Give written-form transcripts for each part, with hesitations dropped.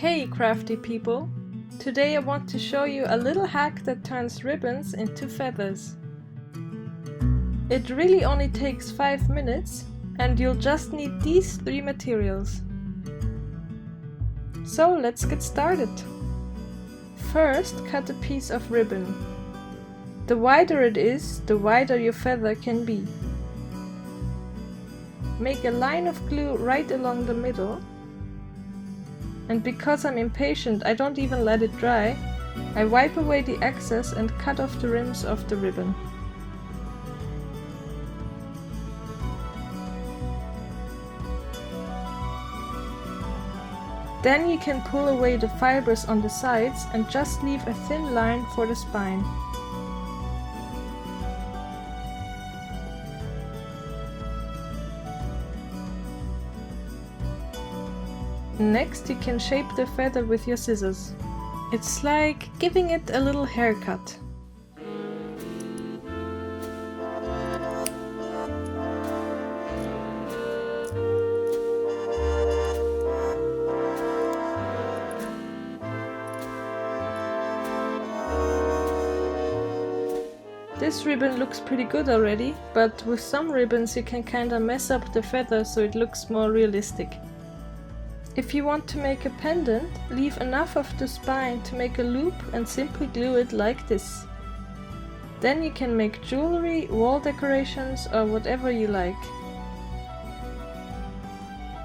Hey crafty people! Today I want to show you a little hack that turns ribbons into feathers. It really only takes 5 minutes and you'll just need these 3 materials. So let's get started. First, cut a piece of ribbon. The wider it is, the wider your feather can be. Make a line of glue right along the middle. And because I'm impatient, I don't even let it dry. I wipe away the excess and cut off the rims of the ribbon. Then you can pull away the fibers on the sides and just leave a thin line for the spine. Next, you can shape the feather with your scissors. It's like giving it a little haircut. This ribbon looks pretty good already, but with some ribbons you can kinda mess up the feather so it looks more realistic. If you want to make a pendant, leave enough of the spine to make a loop and simply glue it like this. Then you can make jewelry, wall decorations or whatever you like.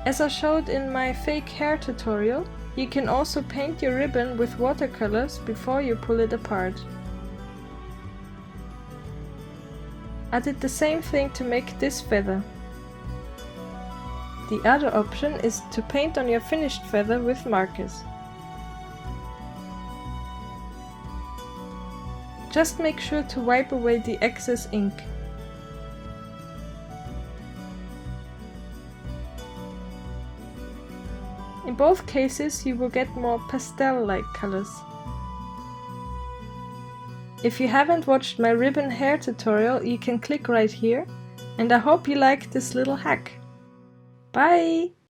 As I showed in my fake hair tutorial, you can also paint your ribbon with watercolors before you pull it apart. I did the same thing to make this feather. The other option is to paint on your finished feather with markers. Just make sure to wipe away the excess ink. In both cases you will get more pastel-like colors. If you haven't watched my ribbon hair tutorial, you can click right here, and I hope you liked this little hack. Bye!